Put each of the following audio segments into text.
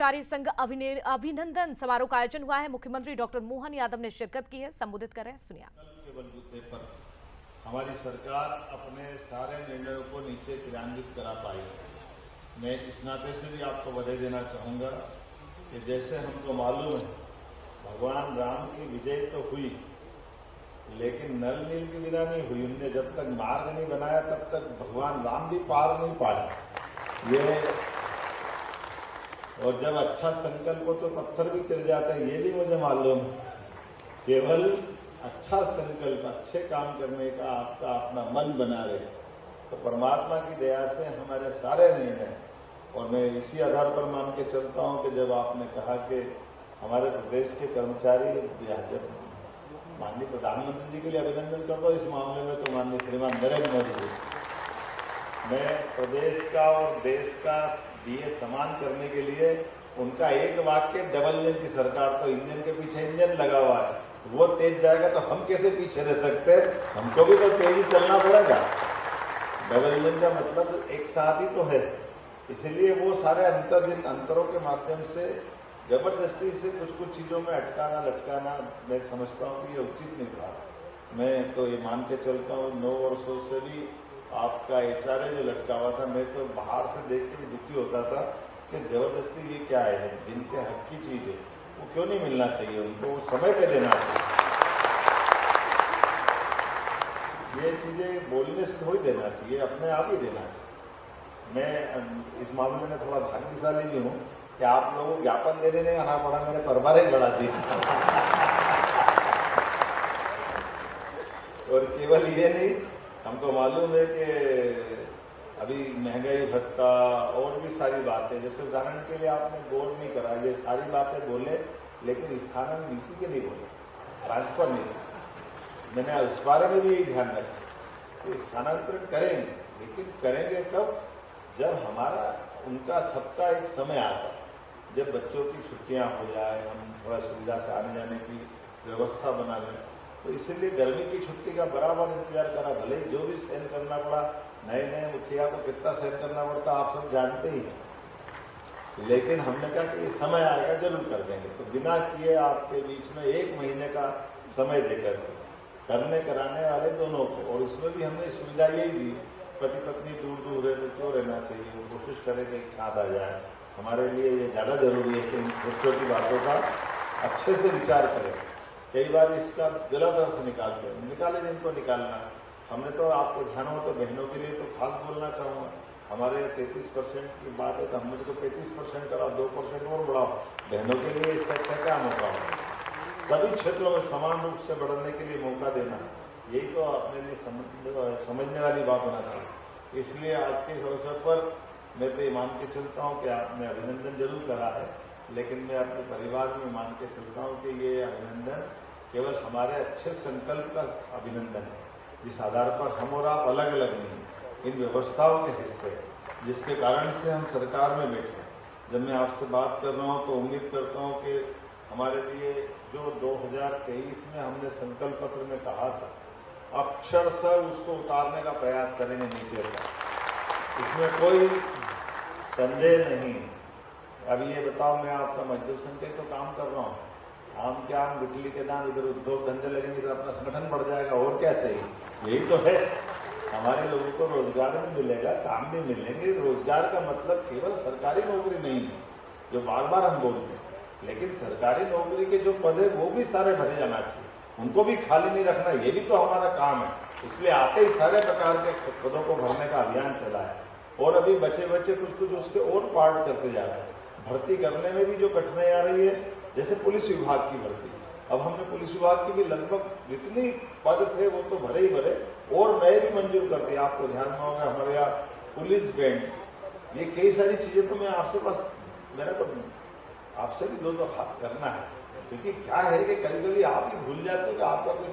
कर्मचारी संघ अभिनंदन समारोह का आयोजन हुआ है। मुख्यमंत्री डॉक्टर मोहन यादव ने शिरकत की है। संबोधित कर रहे हैं, सुनिए। के बलबूते पर हमारी सरकार अपने सारे निर्णयों को नीचे क्रियान्वित करा पाई। मैं इस नाते से भी आपको बधाई देना चाहूँगा कि जैसे हमको मालूम है भगवान राम की विजय तो हुई, लेकिन नल नील की विदा नहीं हुई। उनने जब तक मार्ग नहीं बनाया तब तक भगवान राम भी पार नहीं पाए। ये और जब अच्छा संकल्प हो तो पत्थर भी तिर जाता है, ये भी मुझे मालूम है। केवल अच्छा संकल्प, अच्छे काम करने का आपका अपना मन बना रहे तो परमात्मा की दया से हमारे सारे निर्णय, और मैं इसी आधार पर मान के चलता हूं कि जब आपने कहा कि हमारे प्रदेश के कर्मचारी, जब माननीय प्रधानमंत्री जी के लिए अभिनंदन करता हूं इस मामले में, तो माननीय श्रीमान नरेंद्र मोदी जी, मैं प्रदेश का और देश का दिए समान करने के लिए उनका एक वाक्य, डबल इंजन की सरकार, तो इंजन के पीछे इंजन लगा हुआ है, वो तेज जाएगा तो हम कैसे पीछे रह सकते हैं? हमको भी तो तेजी चलना पड़ेगा। डबल इंजन का मतलब एक साथ ही तो है। इसलिए वो सारे जिन अंतरों के माध्यम से जबरदस्ती से कुछ चीजों में अटकाना लटकाना, मैं समझता हूँ कि ये उचित नहीं था। मैं तो ये मान के चलता हूँ 9 वर्षों से भी आपका HRA जो लटका हुआ था, मैं तो बाहर से देख के भी दुखी होता था कि जबरदस्ती ये क्या है, जिनके हक की चीज है वो क्यों नहीं मिलना चाहिए, उनको समय पे देना चाहिए। ये चीजें बोलने से थोड़ी देना चाहिए, अपने आप ही देना चाहिए। मैं इस मामले में थोड़ा भाग्यशाली भी हूँ कि आप लोगों को ज्ञापन देने नहीं आना पड़ा, मेरे परिवार ही बढ़ा दिया। और केवल ये नहीं, हमको मालूम है कि अभी महंगाई भत्ता और भी सारी बातें, जैसे उदाहरण के लिए आपने गौर नहीं करा, ये सारी बातें बोले लेकिन स्थानांतरण नीति के नहीं बोले, ट्रांसफर नीति। मैंने उस बारे में भी यही ध्यान रखा कि स्थानांतरण करेंगे, लेकिन करेंगे कब? जब हमारा उनका सबका एक समय आता है, जब बच्चों की छुट्टियां हो जाए, हम थोड़ा सुविधा से आने जाने की व्यवस्था बना लें। तो इसीलिए गर्मी की छुट्टी का बराबर इंतजार करा, भले ही जो भी सहन करना पड़ा, नए नए मुखिया को कितना सहन करना पड़ता आप सब जानते ही, लेकिन हमने कहा कि ये समय आएगा जरूर कर देंगे। तो बिना किए आपके बीच में 1 महीने का समय देकर करने कराने वाले दोनों को, और उसमें भी हमने सुविधा यही दी, पति पत्नी दूर दूर रहे तो क्यों रहना चाहिए, वो कोशिश करें कि एक साथ आ जाए। हमारे लिए ये ज़्यादा जरूरी है कि इन छोटी छोटी बातों का अच्छे से विचार करें। कई बार इसका गलत अर्थ निकाले जिनको निकालना। हमने तो आपको ध्यान हो तो बहनों के लिए तो खास बोलना चाहूँगा, हमारे 33% की बात है तो हमने तो 35% करा, 2% और बढ़ाओ। बहनों के लिए इससे अच्छा क्या मौका हो? सभी क्षेत्रों में समान रूप से बढ़ने के लिए मौका देना, यही तो अपने लिए समझने वाली बात होना चाहिए। इसलिए आज के इस अवसर पर मैं तो ये मान के चलता हूँ कि आपने अभिनंदन जरूर करा है, लेकिन मैं अपने परिवार में मान के चलता हूँ कि ये अभिनंदन केवल हमारे अच्छे संकल्प का अभिनंदन है, जिस आधार पर हम और आप अलग अलग नहीं, इन व्यवस्थाओं के हिस्से हैं, जिसके कारण से हम सरकार में बैठे। जब मैं आपसे बात कर रहा हूँ तो उम्मीद करता हूँ कि हमारे लिए जो 2023 में हमने संकल्प पत्र में कहा था, अक्षरशः उसको उतारने का प्रयास करेंगे नीचे तक, इसमें कोई संदेह नहीं। अभी ये बताओ, मैं आपका मजदूर संघ के तो काम कर रहा हूँ, आम के आम गुटली के दाम, इधर उद्योग धंधे लगेंगे, इधर अपना संगठन बढ़ जाएगा, और क्या चाहिए? यही तो है। हमारे लोगों को रोजगार भी मिलेगा, काम भी मिलेंगे। रोजगार का मतलब केवल सरकारी नौकरी नहीं है, जो बार बार हम बोलते हैं, लेकिन सरकारी नौकरी के जो पद है वो भी सारे भरे जाना चाहिए, उनको भी खाली नहीं रखना, ये भी तो हमारा काम है। इसलिए आते ही सारे प्रकार के पदों को भरने का अभियान चला है, और अभी बचे कुछ उसके और पार्ट करते जा रहे हैं। भर्ती करने में भी जो कठिनाई आ रही है, जैसे पुलिस विभाग की भर्ती, अब हमने पुलिस विभाग की भी लगभग जितनी पद थे वो तो भरे ही भरे, और नए भी मंजूर कर दिए। आपको ध्यान में होगा हमारे यहाँ पुलिस बैंड, ये कई सारी चीजें तो मैं आपसे पास, मेरा तो आपसे भी दो हाथ करना है, क्योंकि क्या है कि कभी कभी आप ही भूल जाते हो कि आपका कोई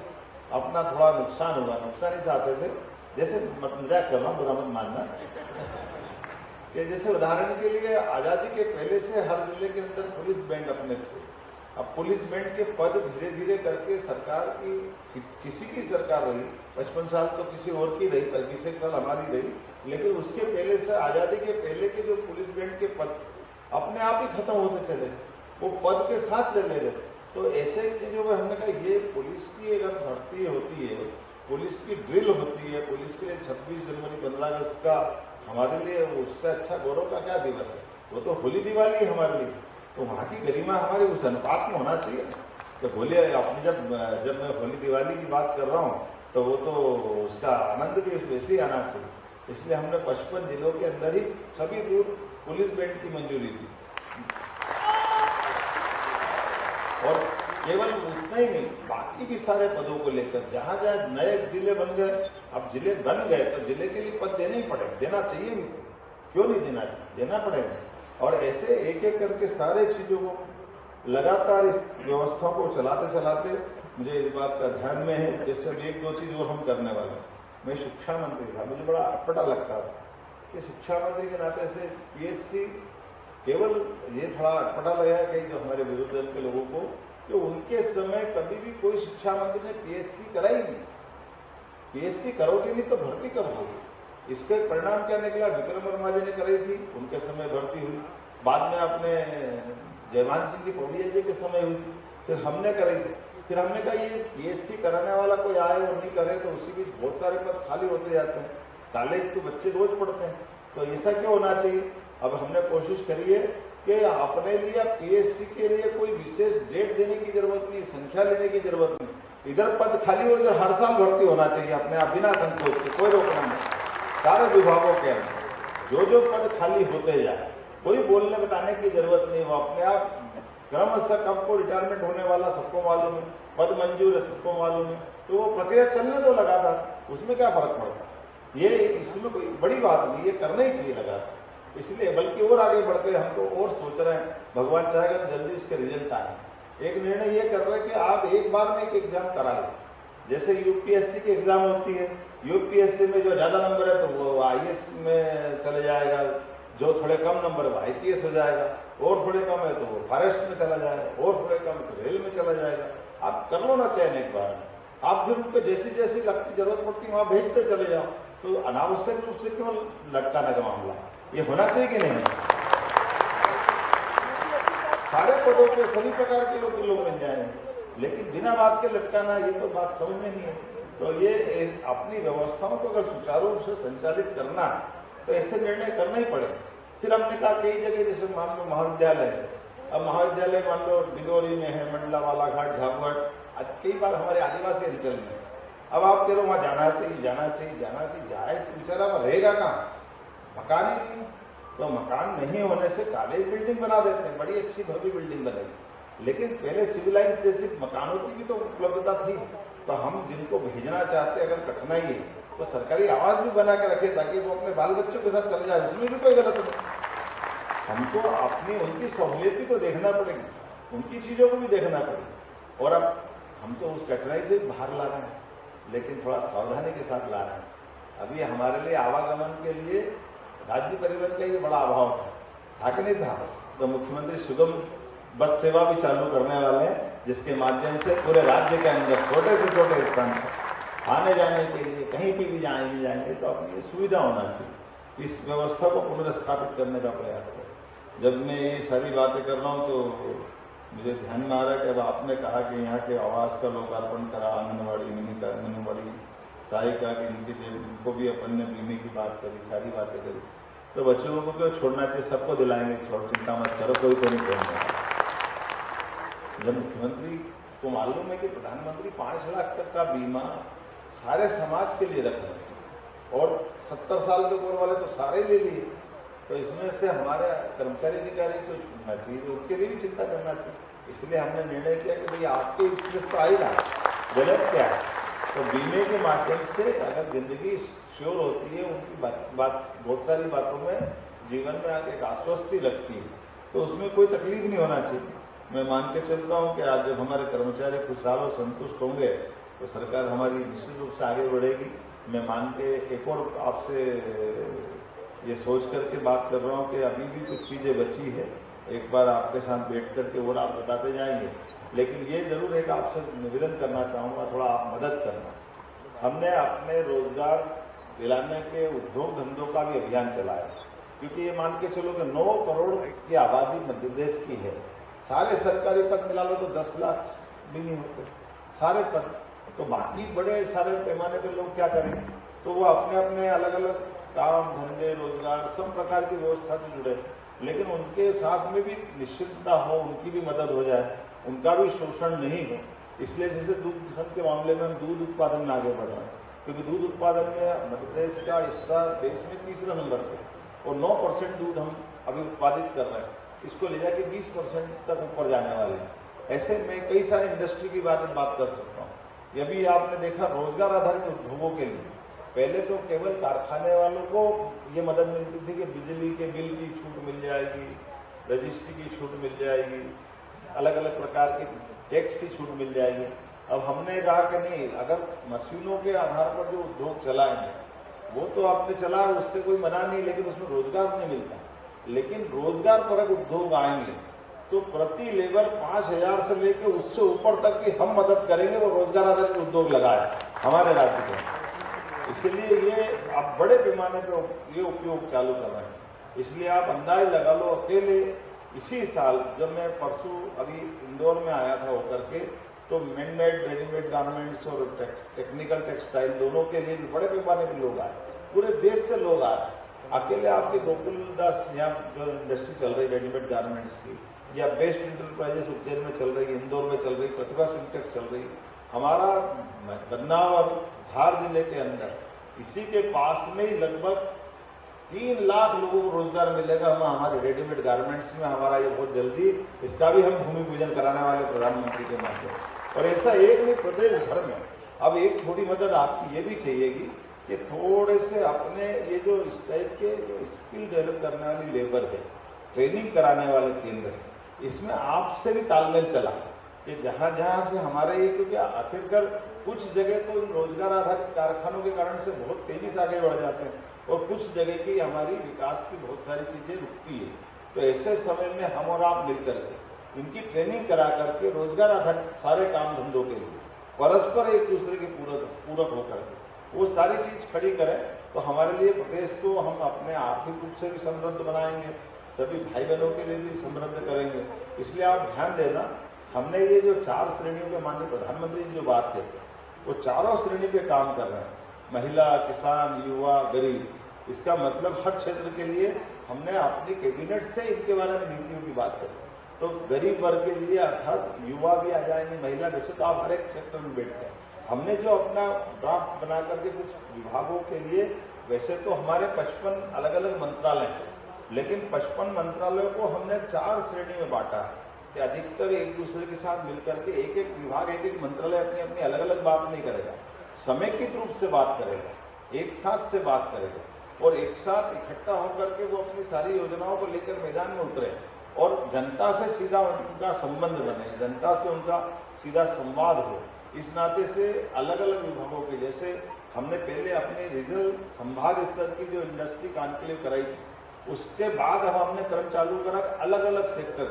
अपना थोड़ा नुकसान होगा, नुकसान इस आते थे, जैसे मजाक कर रहा हूँ, बुरा मत मानना, कि जैसे उदाहरण के लिए आजादी के पहले से हर जिले के अंदर पुलिस बैंड अपने थे। अब पुलिस बैंड के पद धीरे धीरे करके सरकार की, किसी की सरकार रही, 55 साल तो किसी और की रही, 25 साल हमारी रही, लेकिन उसके पहले से आजादी के पहले के जो पुलिस बैंड के पद अपने आप ही खत्म होते चले, वो पद के साथ चले गए। तो ऐसे चीजों में हमने कहा ये पुलिस की अगर भर्ती होती है, पुलिस की ड्रिल होती है, पुलिस के लिए 26 जनवरी 15 अगस्त का हमारे लिए उससे अच्छा गौरव का क्या दिवस है? वो तो होली दिवाली है हमारे लिए। तो वहाँ की गरिमा हमारे उस अनुपात में होना चाहिए कि बोले अपनी जब मैं होली दिवाली की बात कर रहा हूँ तो वो तो उसका आनंद भी वैसे ही आना चाहिए। इसलिए हमने 55 जिलों के अंदर ही सभी दूर पुलिस बैंड की मंजूरी दी। और केवल उतना ही नहीं, बाकी भी सारे पदों को लेकर जहां जहां नए जिले बन गए, अब जिले बन गए तो जिले के लिए पद देने ही पड़ेगा, देना चाहिए भी, क्यों नहीं देना चाहिए, देना पड़ेगा। और ऐसे एक एक करके सारे चीजों को लगातार इस व्यवस्था को चलाते चलाते मुझे इस बात का ध्यान में है, जैसे एक दो चीज और हम करने वाले हैं। मैं शिक्षा मंत्री था, मुझे बड़ा अटपटा लगता था कि शिक्षा मंत्री के नाते से पीएससी, केवल ये थोड़ा अटपटा लगा कि जो हमारे विरोधी दल के लोगों को, कि उनके समय कभी भी कोई शिक्षा मंत्री ने पीएससी कराई नहीं। पीएससी करोगे नहीं तो भर्ती कब होगी? इसके परिणाम क्या निकला? विक्रम वर्मा जी ने कराई थी, उनके समय भर्ती हुई, बाद में अपने जयमान सिंह जी पौड़िया जी के समय हुई थी, फिर हमने कराई थी। फिर हमने कहा ये पीएससी कराने वाला कोई आए और नहीं करे तो उसी बीच बहुत सारे पद खाली होते जाते हैं, कॉलेज तो बच्चे रोज पढ़ते हैं, तो ऐसा क्यों होना चाहिए? अब हमने कोशिश करी है कि अपने लिए पीएससी के लिए कोई विशेष डेट देने की जरूरत नहीं, संख्या लेने की जरूरत नहीं, इधर पद खाली हो इधर हर साल भर्ती होना चाहिए अपने आप बिना संकोच के, कोई रोकना नहीं। सारे विभागों के अंदर जो पद खाली होते जाए, कोई बोलने बताने की जरूरत नहीं, वो अपने आप क्रमशः कब को रिटायरमेंट होने वाला सबको मालूम है, पद मंजूर है सबको मालूम है, तो वो प्रक्रिया चलने दो लगातार, उसमें क्या फर्क पड़ता है? ये इसमें कोई बड़ी बात नहीं, ये करना ही चाहिए लगातार। इसलिए बल्कि और आगे बढ़कर हम तो और सोच रहे हैं, भगवान चाहेगा तो जल्दी इसके रिजल्ट आए। एक निर्णय ये कर रहे हैं कि आप एक बार में एक एग्जाम करा लें, जैसे यूपीएससी की एग्जाम होती है, यूपीएससी में जो ज्यादा नंबर है तो वो आईएएस में चले जाएगा, जो थोड़े कम नंबर है वो आईपीएस हो जाएगा, और थोड़े कम है तो वो फॉरेस्ट में चला जाएगा, और थोड़े कम है तो रेल में चला जाएगा। आप कर लो ना चयन एक बार, आप फिर उनको जैसी जैसी लगती जरूरत पड़ती है वहां भेजते चले जाओ, तो अनावश्यक रूप से क्यों लटकाने का मामला? ये होना चाहिए कि नहीं? सारे पदों पे सभी प्रकार के लोग मिल जाएंगे, लेकिन बिना बात के लटकाना, ये तो बात समझ में नहीं है। तो ये अपनी व्यवस्थाओं को अगर सुचारू रूप से संचालित करना तो ऐसे निर्णय करना ही पड़ेगा। फिर हमने कहा कई जगह जैसे मान लो महाविद्यालय है, अब महाविद्यालय मान लो डिडोरी में है, मंडला, बालाघाट, झाबुआ, कई बार हमारे आदिवासी अंचल में, अब आप कह रहे हो वहां जाना चाहिए जाना चाहिए जाना चाहिए, जाए तो बेचारा रहेगा कहाँ? मकान ही नहीं, तो मकान नहीं होने से कॉलेज बिल्डिंग बना देते हैं, बड़ी अच्छी भव्य बिल्डिंग बनेगी, लेकिन पहले सिविलाइज जैसी मकानों की भी तो उपलब्धता थी। तो हम जिनको भेजना चाहते अगर कठिनाई है तो सरकारी आवास भी बना के रखे ताकि वो अपने बाल बच्चों के साथ चले जाए, उसमें भी कोई गलत नहीं। हमको अपनी उनकी सहूलियत भी तो देखना पड़ेगी, उनकी चीजों को भी देखना पड़ेगी। और अब हम तो उस कठिनाई से बाहर ला रहे हैं, लेकिन थोड़ा सावधानी के साथ ला रहे हैं। अभी हमारे लिए आवागमन के लिए राज्य परिवहन का ये बड़ा अभाव था कि नहीं था? तो मुख्यमंत्री सुगम बस सेवा भी चालू करने वाले हैं, जिसके माध्यम से पूरे राज्य के अंदर छोटे से छोटे स्थान पर आने जाने के लिए कहीं भी जाएंगे तो अपनी सुविधा होना चाहिए। इस व्यवस्था को पुनर्स्थापित करने का प्रयास करें। जब मैं ये सारी बातें कर रहा हूँ तो मुझे ध्यान में आ रहा है कि अब आपने कहा कि यहाँ के आवास का लोकार्पण करा, आंगनबाड़ी सहायिका की इनको भी अपन ने बीमे की बात करी, सारी बातें करी, तो बच्चों को क्यों छोड़ना चाहिए? सबको दिलाएंगे, छोड़ चिंता मत करो, कोई को नहीं छोड़ना। जब मुख्यमंत्री को मालूम है कि प्रधानमंत्री 5 लाख तक का बीमा सारे समाज के लिए रख रहे हैं और 70 साल के ऊपर वाले तो सारे ले लिए, तो इसमें से हमारे कर्मचारी अधिकारी को छूटना चाहिए, तो उनके लिए भी चिंता करना चाहिए। इसलिए हमने निर्णय किया कि भाई आपके इसमें तो आएगा, गलत क्या है? तो बीमे के माध्यम से अगर जिंदगी श्योर होती है, उनकी बात बहुत सारी बातों में जीवन में आगे एक आश्वस्ति लगती है, तो उसमें कोई तकलीफ नहीं होना चाहिए। मैं मान के चलता हूँ कि आज जब हमारे कर्मचारी खुशहाल और संतुष्ट होंगे तो सरकार हमारी निश्चित रूप से आगे बढ़ेगी। मैं मान के एक और आपसे ये सोच करके बात कर रहा हूँ कि अभी भी कुछ चीज़ें बची है, एक बार आपके साथ बैठ करके और आप बताते जाएंगे, लेकिन ये जरूर है कि आपसे निवेदन करना चाहूँगा, थोड़ा आप मदद करना। हमने अपने रोजगार दिलाने के उद्योग धंधों का भी अभियान चलाया, क्योंकि ये मान के चलो कि 9 करोड़ की आबादी मध्य प्रदेश की है। सारे सरकारी पद मिला लो तो 10 लाख भी नहीं होते सारे पद, तो बाकी बड़े सारे पैमाने पे लोग क्या करेंगे? तो वो अपने अपने अलग अलग काम धंधे रोजगार सब प्रकार की व्यवस्था से जुड़े, लेकिन उनके साथ में भी निश्चितता हो, उनकी भी मदद हो जाए, उनका भी शोषण नहीं हो। इसलिए जैसे दूध संघ के मामले में हम दूध उत्पादन में आगे बढ़ रहे हैं, क्योंकि दूध उत्पादन में मध्य प्रदेश का हिस्सा देश में तीसरे नंबर पे, और 9% दूध हम अभी उत्पादित कर रहे हैं। इसको ले जाके 20% तक ऊपर जाने वाले हैं। ऐसे में कई सारे इंडस्ट्री की बात कर सकता हूँ। ये भी आपने देखा रोजगार आधारित उद्योगों के लिए पहले तो केवल कारखाने वालों को ये मदद मिलती थी कि बिजली के बिल की छूट मिल जाएगी, रजिस्ट्री की छूट मिल जाएगी, अलग अलग प्रकार के टैक्स की छूट मिल जाएगी। अब हमने कहा कि नहीं, अगर मशीनों के आधार पर जो उद्योग चलाएंगे वो तो आपने चला, उससे कोई मना नहीं, लेकिन उसमें रोजगार नहीं मिलता। लेकिन रोजगार परक उद्योग आएंगे तो प्रति लेबर 5,000 से लेकर उससे ऊपर तक की हम मदद करेंगे, वो रोजगार आधारित उद्योग लगाए हमारे राज्य में। इसलिए ये आप बड़े पैमाने पर ये उपयोग चालू कर रहे हैं। इसलिए आप अंदाज लगा लो, अकेले इसी साल जब मैं परसों अभी इंदौर में आया था होकर के, तो मैनमेड रेडीमेड गारमेंट्स और टेक्निकल टेक्सटाइल दोनों के लिए भी बड़े पैमाने पर लोग आए, पूरे देश से लोग आ रहे हैं। अकेले आपके गोकुल दास यहाँ जो इंडस्ट्री चल रही रेडीमेड गारमेंट्स की, या बेस्ट इंटरप्राइजेस उज्जैन में चल रही, इंदौर में चल रही, प्रतिभा सिंटेक्स चल रही, हमारा बदनाव और धार जिले के अंदर इसी के पास में ही लगभग 3 लाख लोगों को रोजगार मिलेगा। हम हमारे रेडीमेड गारमेंट्स में हमारा ये बहुत जल्दी इसका भी हम भूमि पूजन कराने वाले प्रधानमंत्री के माध्यम। और ऐसा एक नहीं, प्रदेश भर में। अब एक थोड़ी मदद आपकी ये भी चाहिएगी कि थोड़े से अपने ये जो इस टाइप के जो स्किल डेवलप करने वाली लेबर है, ट्रेनिंग कराने वाले केंद्र है, इसमें आपसे भी तालमेल चला कि जहाँ जहाँ से हमारे ये, क्योंकि आखिरकार कुछ जगह तो रोजगार आधारित कारखानों के कारण से बहुत तेजी से आगे बढ़ जाते हैं और कुछ जगह की हमारी विकास की बहुत सारी चीजें रुकती है। तो ऐसे समय में हम और आप मिलकर के इनकी ट्रेनिंग करा करके रोजगार आधारित सारे काम धंधों के लिए परस्पर एक दूसरे के पूरक होकर के वो सारी चीज खड़ी करें, तो हमारे लिए प्रदेश को हम अपने आर्थिक रूप से भी समृद्ध बनाएंगे, सभी भाई बहनों के लिए भी समृद्ध करेंगे। इसलिए आप ध्यान देना, हमने ये जो 4 श्रेणियों के माननीय प्रधानमंत्री जी जो बात कहते हैं वो चारों श्रेणी पे काम कर रहे हैं, महिला, किसान, युवा, गरीब। इसका मतलब हर क्षेत्र के लिए हमने अपनी कैबिनेट से इनके बारे में नीतियों की बात करी। तो गरीब वर्ग के लिए अर्थात युवा भी आ जाएंगे, महिला, वैसे तो आप हर एक क्षेत्र में बैठते हैं। हमने जो अपना ड्राफ्ट बना करके कुछ विभागों के लिए, वैसे तो हमारे 55 अलग अलग मंत्रालय हैं, लेकिन 55 मंत्रालयों को हमने 4 श्रेणी में बांटा है कि अधिकतर एक दूसरे के साथ मिलकर के एक एक विभाग, एक एक मंत्रालय अपनी अपनी अलग अलग बात नहीं करेगा, समेकित रूप से बात करेगा, एक साथ से बात करेगा और एक साथ इकट्ठा होकर के वो अपनी सारी योजनाओं को लेकर मैदान में उतरे और जनता से सीधा उनका संबंध बने, जनता से उनका सीधा संवाद हो। इस नाते से अलग अलग विभागों के, जैसे हमने पहले अपने रीजनल संभाग स्तर की जो इंडस्ट्री कॉन्क्लेव कराई थी, उसके बाद अब हमने क्रम चालू करा अलग अलग सेक्टर,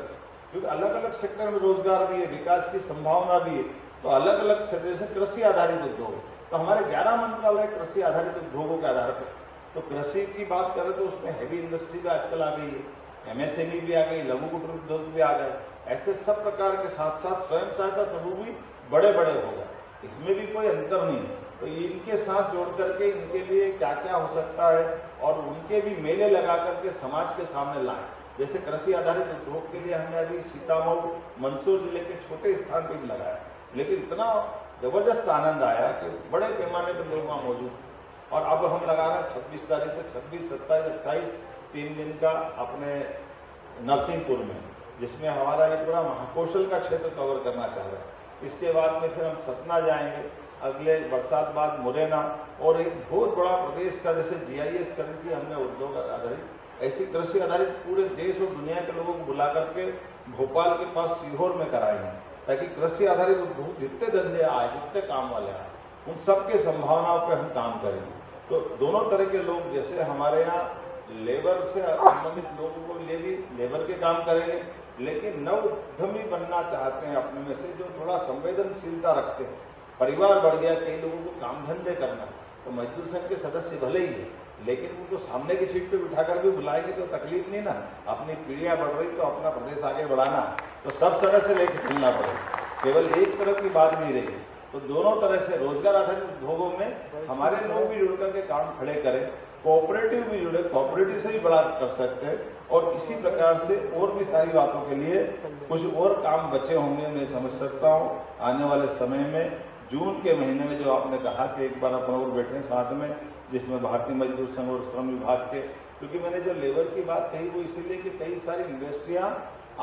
क्योंकि अलग अलग सेक्टर में रोजगार भी है, विकास की संभावना भी है। तो अलग अलग क्षेत्र से कृषि आधारित उद्योग, तो हमारे 11 मंत्रालय कृषि आधारित उद्योगों के आधार पर। तो कृषि की बात करें तो उसमें हैवी इंडस्ट्री भी आजकल आ गई है, एमएसएमई भी आ गई, लघु कुटीर उद्योग भी आ गए। ऐसे सब प्रकार के साथ साथ स्वयं सहायता समूह भी बड़े बड़े हो गए, इसमें भी कोई अंतर नहीं है। तो इनके साथ जोड़ करके इनके लिए क्या क्या हो सकता है और उनके भी मेले लगा करके समाज के सामने लाएं। जैसे कृषि आधारित उद्योग के लिए हमने अभी सीतामऊ, मंदसौर जिले के छोटे स्थान पर भी लगाया, लेकिन इतना जबरदस्त आनंद आया कि बड़े पैमाने पर लोग वहाँ मौजूद थे। और अब हम लगा रहे हैं 26 तारीख से 26, 27, 28 3 दिन का अपने नरसिंहपुर में, जिसमें हमारा ये पूरा महाकौशल का क्षेत्र कवर करना चाह रहे हैं। इसके बाद में फिर हम सतना जाएंगे, अगले बरसात बाद मुरैना, और एक बहुत बड़ा प्रदेश का जैसे GIS करी थी हमने उद्योग आधारित, ऐसी कृषि आधारित पूरे देश और दुनिया के लोगों को बुला करके भोपाल के पास सीहोर में कराएंगे, ताकि कृषि आधारित उद्योग जितने धंधे आए, जितने काम वाले आए, उन सबके संभावनाओं पर हम काम करेंगे। तो दोनों तरह के लोग, जैसे हमारे यहाँ लेबर से संबंधित लोगों को लिए भी लेबर के काम करेंगे, लेकिन नव उद्यमी बनना चाहते हैं अपने में से, जो थोड़ा संवेदनशीलता रखते हैं, परिवार बढ़ गया, कई लोगों को काम धंधे करना, तो मजदूर संघ के सदस्य भले ही है, लेकिन उनको सामने की सीट पे बिठाकर भी बुलाएंगे तो तकलीफ नहीं ना। अपनी पीढ़ियां बढ़ रही तो अपना प्रदेश आगे बढ़ाना तो सब तरह से लेकर चलना पड़ेगा, केवल एक तरफ की बात नहीं रही। तो दोनों तरह से रोजगार आधारित उद्योगों में हमारे लोग भी जुड़ करके काम खड़े करें, कोऑपरेटिव भी जुड़े, कोऑपरेटिव से भी बड़ा कर सकते हैं। और इसी प्रकार से और भी सारी बातों के लिए कुछ और काम बचे होंगे, मैं समझ सकता हूँ आने वाले समय में। जून के महीने में जो आपने कहा कि एक बार अपन और बैठे साथ में, जिसमें भारतीय मजदूर संघ और श्रम विभाग के, क्योंकि मैंने जो लेबर की बात कही वो इसीलिए कि कई सारी इंडस्ट्रियां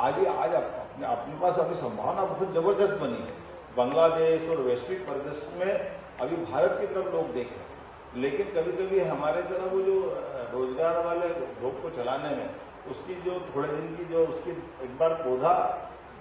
आगे आज अपने पास अभी संभावना बहुत जबरदस्त बनी है। बांग्लादेश और वैश्विक परिदृश्य में अभी भारत की तरफ लोग देख रहे हैं, लेकिन कभी कभी हमारे तरफ वो जो रोजगार वाले उद्योग को चलाने में उसकी जो थोड़े दिन की जो उसकी एक बार पौधा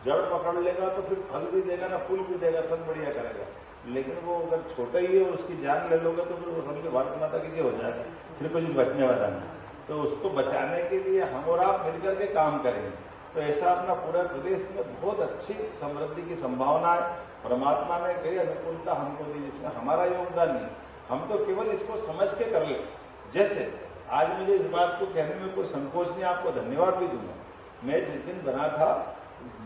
जड़ पकड़ लेगा तो फिर फल भी देगा ना, फूल भी देगा, सब बढ़िया करेगा। लेकिन वो अगर छोटा ही है और उसकी जान ले लोगे तो फिर वो समझ भारत माता की हो जाएगा, फिर कुछ बचने वाला नहीं। तो उसको बचाने के लिए हम और आप मिलकर के काम करेंगे तो ऐसा अपना पूरा प्रदेश में बहुत अच्छी समृद्धि की संभावना है। परमात्मा ने कई अनुकूलता हमको दी जिसमें हमारा योगदान नहीं, हम तो केवल इसको समझ के कर ले। जैसे आज मुझे इस बात को कहने में कोई संकोच नहीं, आपको धन्यवाद भी दूंगा। मैं जिस दिन बना था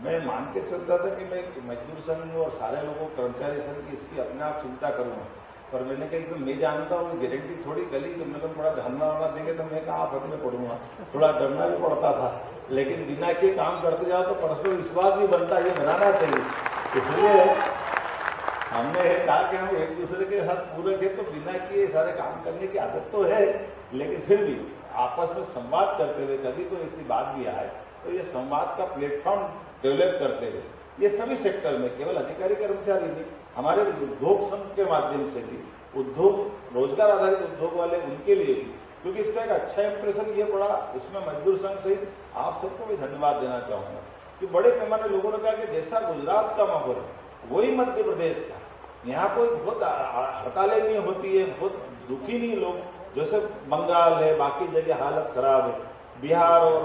मैं मान के चलता था कि मैं मजदूर संघ और सारे लोगों कर्मचारी संघ की इसकी अपने आप चिंता करूंगा, पर मैंने कहा तो मैं जानता हूँ गारंटी थोड़ी गली कि मतलब थोड़ा धरना वाना देंगे तो मैं कहा आप में पढ़ूंगा, थोड़ा डरना भी पड़ता था। लेकिन बिना के काम करते जाओ तो परस्पर विश्वास भी बनता है, ये बनाना चाहिए। इसलिए हमने कहा कि हम एक दूसरे के साथ पूरक है तो बिना किए सारे काम करने की आदत तो है, लेकिन फिर भी आपस में संवाद करते हुए कभी कोई ऐसी बात भी आए तो ये संवाद का प्लेटफॉर्म डेवलप करते हुए ये सभी सेक्टर में, केवल अधिकारी कर्मचारी नहीं, हमारे उद्योग संघ के माध्यम से भी उद्योग रोजगार आधारित उद्योग वाले उनके लिए भी, क्योंकि इसका एक अच्छा इंप्रेशन ये पड़ा। उसमें मजदूर संघ सहित आप सबको भी धन्यवाद देना चाहूंगा कि बड़े पैमाने लोगों ने कहा कि जैसा गुजरात का माहौल है वही मध्य प्रदेश का, यहाँ कोई बहुत हड़तालें नहीं होती है, बहुत दुखी नहीं लोग, जैसे बंगाल है, बाकी जगह हालत खराब है, बिहार और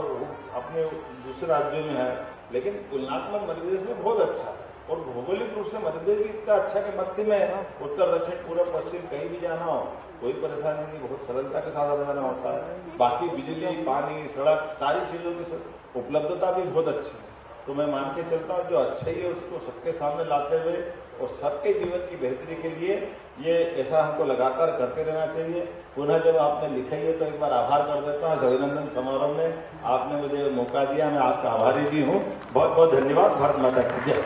अपने दूसरे राज्यों में है, लेकिन तुलनात्मक मध्य प्रदेश में बहुत अच्छा है। और भौगोलिक रूप से मध्य प्रदेश भी इतना अच्छा कि मध्य में है, उत्तर दक्षिण पूर्व पश्चिम कहीं भी जाना हो कोई परेशानी नहीं, बहुत सरलता के साथ आना जाना होता है। बाकी बिजली, पानी, सड़क, सारी चीजों की उपलब्धता भी बहुत अच्छी है। तो मैं मान के चलता हूँ जो अच्छा ही है उसको सबके सामने लाते हुए और सबके जीवन की बेहतरी के लिए ये ऐसा हमको लगातार करते रहना चाहिए। पुनः जब आपने लिखा है तो एक बार आभार कर देता हूँ। अभिनंदन समारोह में आपने मुझे मौका दिया, मैं आपका आभारी भी हूँ। बहुत बहुत धन्यवाद। भारत माता की जय।